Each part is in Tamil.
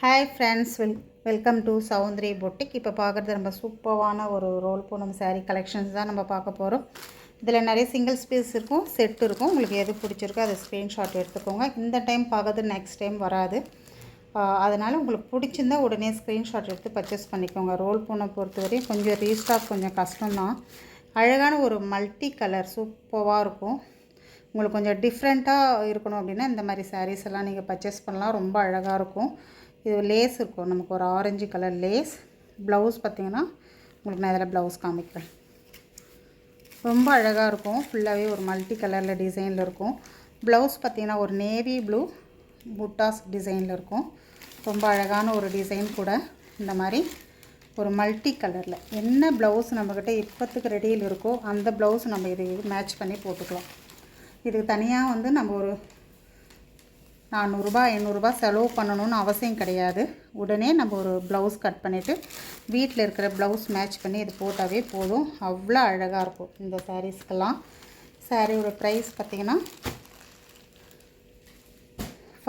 Hi friends, welcome to Soundari boutique. இப்போ பார்க்குறது நம்ம சூப்பரான ஒரு ரோல் பூனம் சாரீ கலெக்ஷன்ஸ் தான் நம்ம பார்க்க போகிறோம். இதில் நிறைய சிங்கிள் பீஸ் இருக்கும், செட் இருக்கும். உங்களுக்கு எது பிடிச்சிருக்கோ அதை ஸ்க்ரீன்ஷாட் எடுத்துக்கோங்க. இந்த டைம் பார்க்குறது நெக்ஸ்ட் டைம் வராது. அதனால் உங்களுக்கு பிடிச்சிருந்தா உடனே ஸ்க்ரீன்ஷாட் எடுத்து பர்ச்சேஸ் பண்ணிக்கோங்க. ரோல் பூனம் பொறுத்தவரையும் கொஞ்சம் ரீஸ்டாக் கொஞ்சம் கஷ்டம்தான். அழகான ஒரு மல்டி கலர் சூப்பராக இருக்கும். உங்களுக்கு கொஞ்சம் டிஃப்ரெண்ட்டாக இருக்கணும் அப்படின்னா இந்த மாதிரி சாரீஸ் எல்லாம் நீங்கள் பர்ச்சேஸ் பண்ணலாம். ரொம்ப அழகாக இருக்கும். இது லேஸ் இருக்கும், நமக்கு ஒரு ஆரஞ்சு கலர் லேஸ். ப்ளவுஸ் பார்த்திங்கன்னா உங்களுக்கு நான் இதில் ப்ளவுஸ் காமிக்கிறேன். ரொம்ப அழகாக இருக்கும். ஃபுல்லாகவே ஒரு மல்டி கலரில் டிசைனில் இருக்கும். ப்ளவுஸ் பார்த்திங்கன்னா ஒரு நேவி ப்ளூ புட்டாஸ் டிசைனில் இருக்கும். ரொம்ப அழகான ஒரு டிசைன் கூட. இந்த மாதிரி ஒரு மல்டி கலரில் என்ன ப்ளவுஸ் நம்மக்கிட்ட இப்போத்துக்கு ரெடியில் இருக்கோ அந்த ப்ளவுஸ் நம்ம இது மேட்ச் பண்ணி போட்டுக்கலாம். இதுக்கு தனியாக வந்து நம்ம ஒரு 400 500 செலவு பண்ணணும்னு அவசியம் கிடையாது. உடனே நம்ம ஒரு ப்ளவுஸ் கட் பண்ணிவிட்டு வீட்டில் இருக்கிற ப்ளவுஸ் மேட்ச் பண்ணி இது போட்டாவே போதும். அவ்வளோ அழகாக இருக்கும் இந்த சாரீஸ்க்கெல்லாம். சாரியோட ப்ரைஸ் பார்த்திங்கன்னா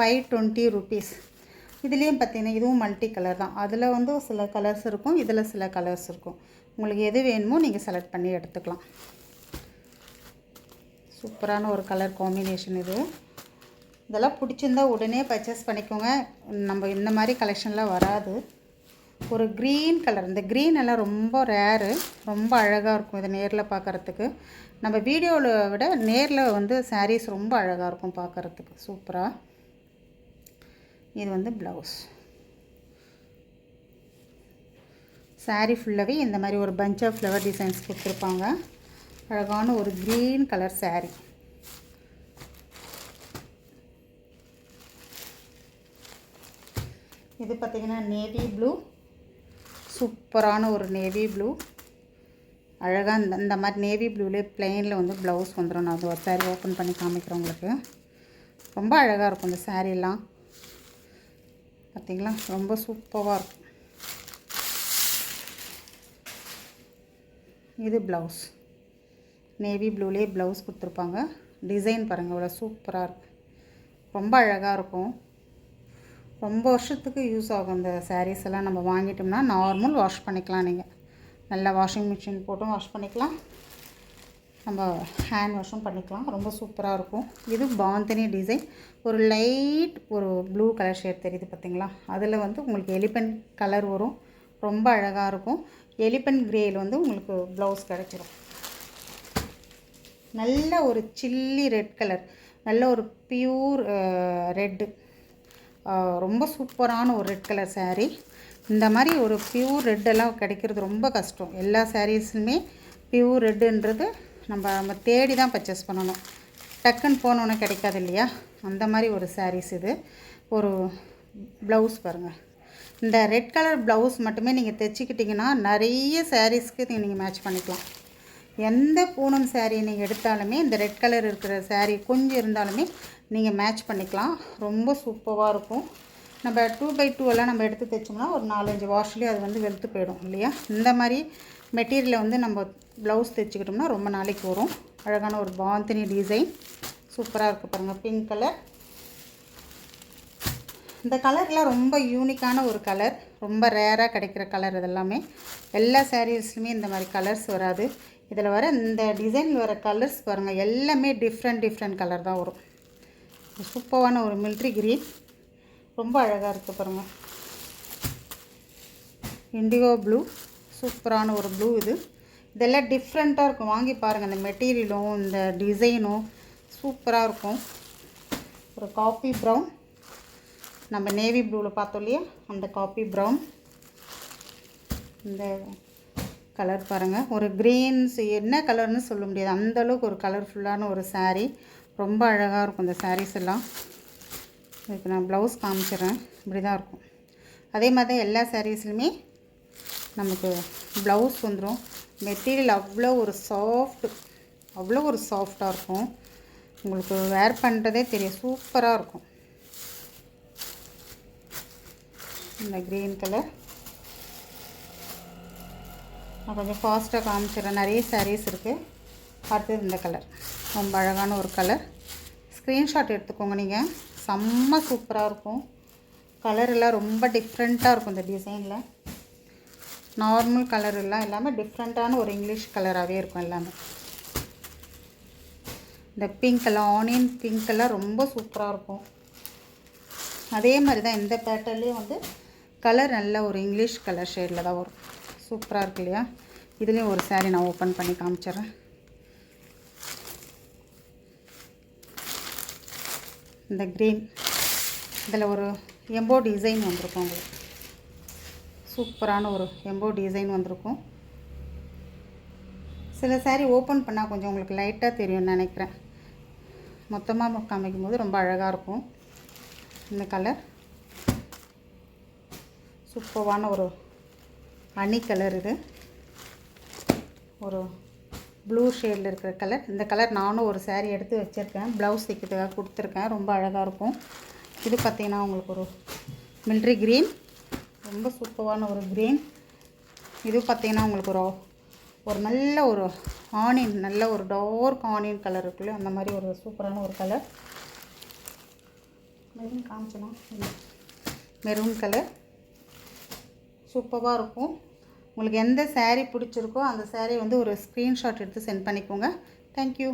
520 ருபீஸ். இதுலேயும் பார்த்திங்கன்னா இதுவும் மல்டி கலர் தான். அதில் வந்து சில கலர்ஸ் இருக்கும், இதில் சில கலர்ஸ் இருக்கும். உங்களுக்கு எது வேணுமோ நீங்கள் செலக்ட் பண்ணி எடுத்துக்கலாம். சூப்பரான ஒரு கலர் காம்பினேஷன் இது. இதெல்லாம் பிடிச்சிருந்தா உடனே பர்ச்சேஸ் பண்ணிக்கோங்க. நம்ம இந்த மாதிரி கலெக்ஷன்லாம் வராது. ஒரு க்ரீன் கலர், இந்த க்ரீன் எல்லாம் ரொம்ப ரேரு, ரொம்ப அழகாக இருக்கும். இதை நேரில் பார்க்குறதுக்கு நம்ம வீடியோவில் விட நேரில் வந்து சாரீஸ் ரொம்ப அழகாக இருக்கும் பார்க்குறதுக்கு சூப்பராக. இது வந்து ப்ளவுஸ். சாரீ ஃபுல்லாகவே இந்த மாதிரி ஒரு பஞ்ச் ஆஃப் ஃப்ளவர் டிசைன்ஸ் கொடுத்துருப்பாங்க. அழகான ஒரு க்ரீன் கலர் சாரீ. இது பார்த்திங்கன்னா நேவி ப்ளூ, சூப்பரான ஒரு நேவி ப்ளூ. அழகாக இந்த மாதிரி நேவி ப்ளூலே பிளெயினில் வந்து ப்ளவுஸ் வந்துடும். நான் அது ஒரு சாரீ ஓப்பன் பண்ணி காமிக்கிறேன் உங்களுக்கு. ரொம்ப அழகாக இருக்கும் இந்த சாரீலாம். பார்த்திங்களா, ரொம்ப சூப்பராக இருக்கும். இது ப்ளவுஸ். நேவி ப்ளூலே ப்ளவுஸ் கொடுத்துருப்பாங்க. டிசைன் பாருங்கள் இவ்வளோ சூப்பராக இருக்குது. ரொம்ப அழகாக இருக்கும். ரொம்ப வருஷத்துக்கு யூஸ் ஆகும் இந்த சாரீஸ் எல்லாம். நம்ம வாங்கிட்டோம்னா நார்மல் வாஷ் பண்ணிக்கலாம். நீங்கள் நல்லா வாஷிங் மிஷின் போட்டும் வாஷ் பண்ணிக்கலாம், நம்ம ஹேண்ட் வாஷும் பண்ணிக்கலாம். ரொம்ப சூப்பராக இருக்கும். இது பாந்தினி டிசைன். ஒரு லைட் ஒரு ப்ளூ கலர் ஷேட் தெரியுது பார்த்திங்களா, அதில் வந்து உங்களுக்கு எலிஃபென்ட் கலர் வரும். ரொம்ப அழகாக இருக்கும். எலிஃபென்ட் கிரேயில் வந்து உங்களுக்கு ப்ளவுஸ் கிடைச்சிடும். நல்ல ஒரு சில்லி ரெட் கலர், நல்ல ஒரு பியூர் ரெட்டு. ரொம்ப சூப்பரான ஒரு ரெட் கலர் சாரீ. இந்த மாதிரி ஒரு பியூர் ரெட்டெல்லாம் கிடைக்கிறது ரொம்ப கஷ்டம். எல்லா சாரீஸுமே பியூர் ரெட்டுன்றது நம்ம தேடி தான் பர்ச்சேஸ் பண்ணணும். டக்குன்னு போனோன்னே கிடைக்காது இல்லையா, அந்த மாதிரி ஒரு சாரீஸ் இது. ஒரு ப்ளவுஸ் பாருங்கள். இந்த ரெட் கலர் ப்ளவுஸ் மட்டுமே நீங்கள் தைச்சிக்கிட்டிங்கன்னா நிறைய சாரீஸ்க்கு நீங்கள் மேட்ச் பண்ணிக்கலாம். எந்த பூனம் சாரீ நீங்கள் எடுத்தாலுமே இந்த ரெட் கலர் இருக்கிற சாரீ கொஞ்சம் இருந்தாலுமே நீங்கள் மேட்ச் பண்ணிக்கலாம். ரொம்ப சூப்பராக இருக்கும். நம்ம 2x2 எல்லாம் நம்ம எடுத்து தைச்சோம்னா ஒரு 4-5 வாஷ்லேயே அது வந்து வெளுத்து போயிடும் இல்லையா. இந்த மாதிரி மெட்டீரியலை வந்து நம்ம ப்ளவுஸ் தைச்சிக்கிட்டோம்னா ரொம்ப நாளைக்கு வரும். அழகான ஒரு பாந்தினி டிசைன் சூப்பராக இருக்குது பாருங்கள். Pink colour. இந்த கலர்லாம் ரொம்ப யூனிக்கான ஒரு கலர், ரொம்ப ரேராக கிடைக்கிற கலர். இதெல்லாமே எல்லா சாரீஸ்லையுமே இந்த மாதிரி கலர்ஸ் வராது. இதில் வர இந்த டிசைனில் வர கலர்ஸ் பாருங்கள், எல்லாமே டிஃப்ரெண்ட் கலர் தான் வரும். சூப்பரான ஒரு மிலிட்ரி கிரீன், ரொம்ப அழகாக இருக்குது பாருங்கள். இண்டிகோ ப்ளூ, சூப்பரான ஒரு ப்ளூ. இதெல்லாம் டிஃப்ரெண்ட்டாக இருக்கும். வாங்கி பாருங்கள். இந்த மெட்டீரியலும் இந்த டிசைனும் சூப்பராக இருக்கும். ஒரு காஃபி ப்ரௌன், நம்ம நேவி ப்ளூவில் பார்த்தோம் இல்லையா, அந்த காஃபி ப்ரௌன். இந்த கலர் பாருங்கள், ஒரு க்ரீன்ஸ், என்ன கலர்னு சொல்ல முடியாது, அந்தளவுக்கு ஒரு கலர்ஃபுல்லான ஒரு சாரீ. ரொம்ப அழகாக இருக்கும் இந்த சாரீஸ் எல்லாம். இதுக்கு நான் ப்ளவுஸ் காமிச்சிடுறேன். இப்படி தான் இருக்கும். அதே மாதிரி எல்லா சாரீஸ்லையுமே நமக்கு ப்ளவுஸ் வந்துடும். மெட்டீரியல் அவ்வளோ ஒரு சாஃப்டாக இருக்கும். உங்களுக்கு வேர் பண்ணுறதே தெரியும், சூப்பராக இருக்கும். இந்த க்ரீன் கலர் நான் கொஞ்சம் ஃபாஸ்ட்டாக காமிச்சிடுறேன். நிறைய சாரீஸ் இருக்குது. அடுத்தது இந்த கலர், ரொம்ப அழகான ஒரு கலர். ஸ்க்ரீன்ஷாட் எடுத்துக்கோங்க நீங்கள். செம்ம சூப்பராக இருக்கும். கலர் எல்லாம் ரொம்ப டிஃப்ரெண்ட்டாக இருக்கும் இந்த டிசைனில். நார்மல் கலர் எல்லாம் இல்லாமல் டிஃப்ரெண்ட்டான ஒரு இங்கிலீஷ் கலராகவே இருக்கும் எல்லாமே. இந்த பிங்க் எல்லாம் ஆனியன் பிங்க் எல்லாம் ரொம்ப சூப்பராக இருக்கும். அதே மாதிரி தான் இந்த பேட்டர்ன்லேயே வந்து கலர் நல்ல ஒரு இங்கிலீஷ் கலர் ஷேடில் தான் வரும். சூப்பராக இருக்கு இல்லையா? இதுலேயும் ஒரு saree நான் ஓப்பன் பண்ணி காமிச்சிட்றேன். இந்த க்ரீன் இதில் ஒரு எம்போ டிசைன் வந்திருக்கும். உங்களுக்கு சூப்பரான ஒரு எம்போ டிசைன் வந்திருக்கும். சில saree ஓப்பன் பண்ணால் கொஞ்சம் உங்களுக்கு லைட்டாக தெரியும்னு நினைக்கிறேன். மொத்தமாக காமிக்கும் போது ரொம்ப அழகாக இருக்கும். இந்த கலர் சூப்பரான ஒரு அணி கலர். இது ஒரு ப்ளூ ஷேடில் இருக்கிற கலர். இந்த கலர் நானும் ஒரு saree எடுத்து வச்சுருக்கேன். ப்ளவுஸ் தைக்கிறதுக்காக கொடுத்துருக்கேன். ரொம்ப அழகாக இருக்கும். இது பார்த்திங்கன்னா உங்களுக்கு ஒரு மில்ட்ரி க்ரீன், ரொம்ப சூப்பரான ஒரு க்ரீன். இது பார்த்திங்கன்னா உங்களுக்கு ஒரு நல்ல ஒரு ஆனியன், நல்ல ஒரு டார்க் ஆனியன் கலர் இருக்குல்ல, அந்த மாதிரி ஒரு சூப்பரான ஒரு கலர். மெரூன் காமிச்சனா? மெரூன் கலர் சூப்பராக இருக்கும். உங்களுக்கு எந்த saree பிடிச்சிருக்கோ அந்த saree வந்து ஒரு ஸ்க்ரீன்ஷாட் எடுத்து சென்ட் பண்ணிக்கோங்க. தேங்க்யூ.